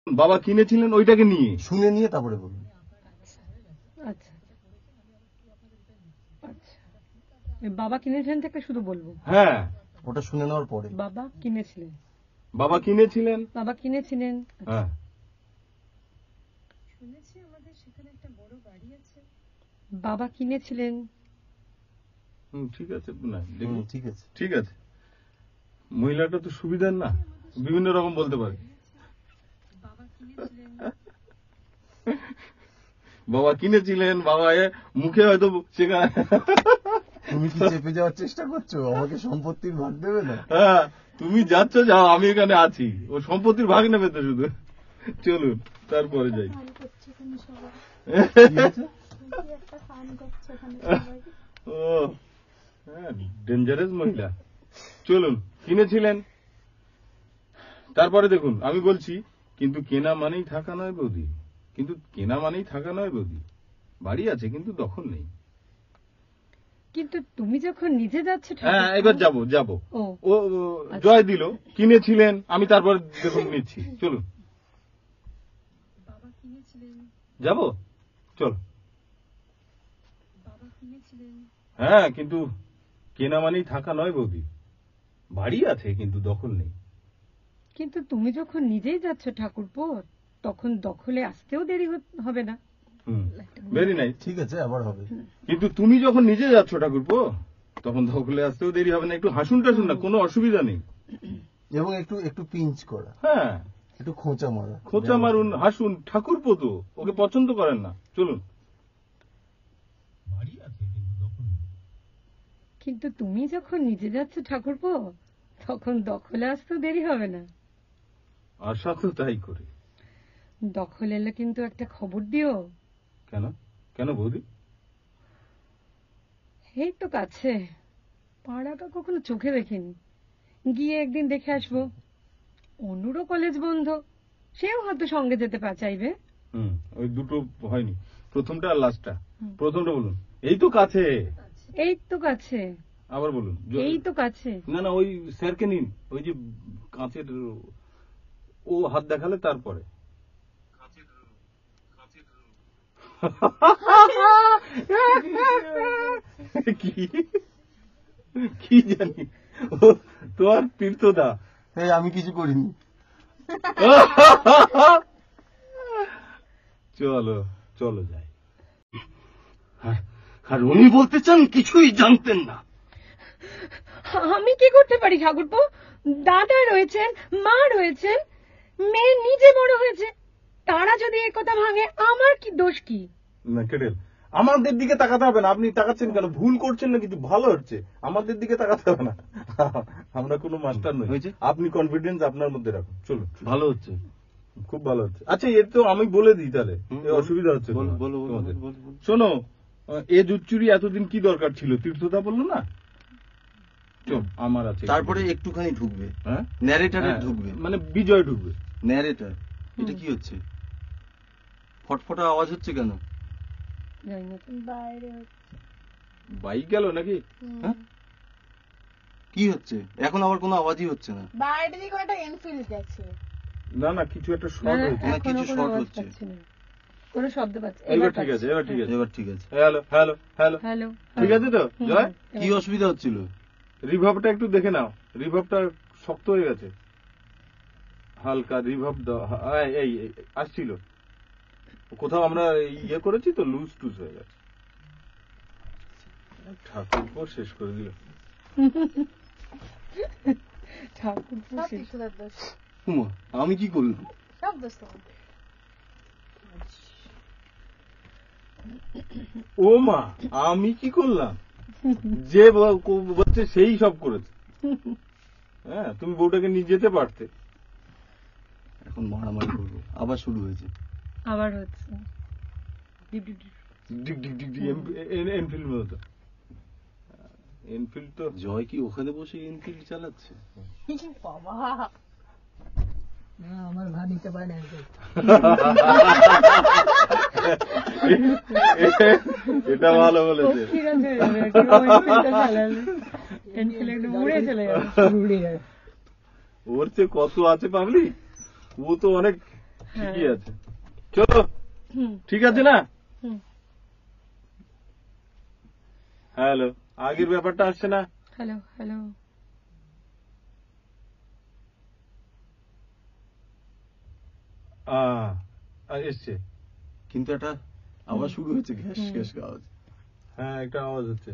বাবা কিনেছিলেন ওইটাকে নিয়ে শুনে নিয়ে তারপরে বলুন। আচ্ছা আচ্ছা, বাবা কিনেছিলেন থেকে শুধু বলবো? হ্যাঁ, ওটা শুনে নেওয়ার পরে। বাবা কিনেছিলেন, বাবা কিনেছিলেন। বাবা কিনেছিলেন। হ্যাঁ, শুনেছি আমাদের সেখানে একটা বড় বাড়ি আছে। বাবা কিনেছিলেন। ঠিক আছে, না দেখুন, ঠিক আছে ঠিক আছে। মহিলাটা তো সুবিধার না, বিভিন্ন রকম বলতে পারে। বাবা কিনেছিলেন, বাবা কিনেছিলেন, বাবা মুখে হয়তো সেখানে। তুমি কি চেপে যাওয়ার চেষ্টা করছো? আমাকে সম্পত্তির ভাগ দেবে না? হ্যাঁ, তুমি যাচ্ছ যাও, আমি এখানে আছি। ও সম্পত্তির ভাগ নেবে তো শুধু। চলুন তারপরে যাই। ও হ্যাঁ, ডেঞ্জারাস মহিলা। চলুন, কিনেছিলেন। তারপরে দেখুন, আমি বলছি কিন্তু কেনা মানেই থাকা নয় বৌদি, কিন্তু কেনা মানেই থাকা নয় বৌদি। বাড়ি আছে কিন্তু দখল নেই। কিন্তু তুমি যখন নিজে যাচ্ছ। হ্যাঁ, এবার যাবো যাবো। ও আচ্ছা। জয় দিল, কিনেছিলেন, আমি তারপর দেখুন নিচ্ছি। চলুন, বাবা কিনেছিলেন, যাবো, চল। বাবা কিনেছিলেন। হ্যাঁ, কিন্তু কেনা মানেই থাকা নয় বৌদি। বাড়ি আছে কিন্তু দখল নেই। কিন্তু তুমি যখন নিজেই যাচ্ছ ঠাকুরপো, তখন দখলে আসতেও দেরি হবে না। Very nice. ঠিক আছে, আবার হবে। কিন্তু তুমি যখন নিজে যাচ্ছ ঠাকুরপো, তখন দখলে আসতেও দেরি হবে না। একটু হাসুন টাসুন না, কোনো অসুবিধা নেই। এবং একটু একটু পিঞ্চ করা, হ্যাঁ, একটু খোঁচা মারা। খোঁচা মারুন, হাসুন। ঠাকুরপো তো ওকে পছন্দ করেন না। চলুন। বাড়ি আছে কিন্তু দখল নেই। কিন্তু তুমি যখন নিজে যাচ্ছ ঠাকুরপো, তখন দখলে আসতেও দেরি হবে না। আশা তো তাই করে। দখল এলে কিন্তু একটা খবর দিও। কেন কেন বৌদি? এই তো কাছে, পাড়াটা কখনো চোখে দেখিনি, গিয়ে একদিন দেখে আসবো। অনুরও কলেজ বন্ধ, সেও হয়তো সঙ্গে যেতে চাইবে। ওই দুটো হয়নি, প্রথমটা আর লাস্টটা। প্রথমটা বলুন। এই তো কাছে। এই তো কাছে, আবার বলুন। এই তো কাছে। না না, ওই স্যারকে নিন, ওই যে কাঁচের, ও হাত দেখালে তারপরে। কি কি জানি, ও তো আর তীর্থদা। এই আমি কিছু করিনি। চলো চলো যাই। আর উনি বলতে চান কিছুই জানতেন না। আমি কি করতে পারি ঠাকুরপো? দাদা রয়েছেন, মা রয়েছেন, মেয়ে নিজে বড় হয়েছে, তারা যদি এই কথা ভাঙে, আমার কি দোষ? কি না কেটেল, আমাদের দিকে তাকাতে হবে না। আপনি তাকাচ্ছেন কেন? ভুল করছেন না, কিন্তু ভালো হচ্ছে। আমাদের দিকে তাকাতে হবে না, আমরা কোনো মাস্টার নই। আপনি কনফিডেন্স আপনার মধ্যে রাখুন। চলুন, ভালো হচ্ছে, খুব ভালো হচ্ছে। আচ্ছা, এর তো আমি বলে দিই তাহলে, অসুবিধা হচ্ছে তোমাদের। শোনো, এ জুচ্চুরি এতদিন কি দরকার ছিল? তীর্থদা বললো না, চল আমার আছে। তারপরে একটুখানি ঢুকবে, হ্যাঁ, ন্যারেটারে ঢুকবে, মানে বিজয় ঢুকবে। ন্যারেটার। এটা কি হচ্ছে? ফটফটা আওয়াজ হচ্ছে কেন? বাইক গেল নাকি? হ্যাঁ, কি হচ্ছে এখন? আবার কোনো আওয়াজই হচ্ছে না। বাইরে দিকে একটা এনফিল্ড গেছে। না না, কিছু একটা শর্ট হয়েছে। না, কিছু শর্ট হচ্ছে। কোনো শব্দ পাচ্ছি। এবার ঠিক আছে, এবার ঠিক আছে, এবার ঠিক আছে। হ্যালো হ্যালো হ্যালো, হ্যালো, ঠিক আছে তো? জয়, কি অসুবিধা হচ্ছিল? রিভাবটা একটু দেখে নাও। রিভাবটা শক্ত হয়ে গেছে, হালকা রিভাব দাও। এই আসছিল কোথাও, আমরা ইয়ে করেছি তো, লুজ টুজ হয়ে গেছে। ঠাকুর শেষ করে দিল। আমি কি করলাম? সব দোষ তোমার। ও মা, আমি কি করলাম? যে বলছে সেই সব করেছে। হ্যাঁ, তুমি বউটাকে নিয়ে যেতে পারতে। এখন মারামারি করবো, আবার শুরু হয়েছে, আবার হচ্ছে। ডিগ ডিগ ডিগ ডিগ, এনফিল্ড মতো। এনফিল্ড তো। জয় কি ওখানে বসে এনফিল্ড চালাচ্ছে? বাবা, আমার ভাই নিতে পারে না। এটা ভালো বলেছে। উড়ে যাবে। ওর চেয়ে কত আছে পাবলিক, ও তো অনেক ঠিকই আছে, চলো হুম ঠিক আছে না। হুম হ্যালো, আগের ব্যাপারটা আসছে না। হ্যালো হ্যালো এসছে। কিন্তু একটা আওয়াজ শুরু হয়েছে, গ্যাস গ্যাস আওয়াজ। হ্যাঁ, একটা আওয়াজ হচ্ছে।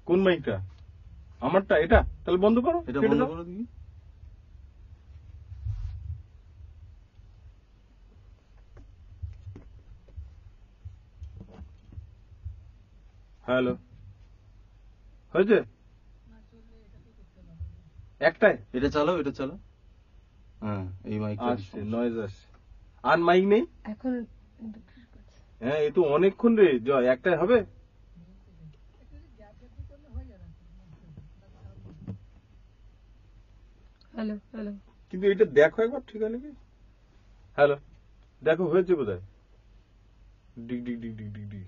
কোন মাইকটা? আমারটা? এটা তাহলে বন্ধ করো, এটা কেটে বন্ধ দাও। করো দেখি। হ্যালো, হয়েছে? একটাই এটা চালাও, এটা চালাও। হ্যাঁ, এই মাইকটা আসছে, নয়েজ আসছে। আর মাইক নেই? এখন হ্যাঁ, এ তো অনেকক্ষণ রে জয়, একটাই হবে। হ্যালো হ্যালো কিন্তু এটা দেখো একবার, ঠিক আছে নাকি? হ্যালো, দেখো হয়েছে বোধহয়। ডিগ ডিগ ডিগ ডিগ ডিগ ডিগ।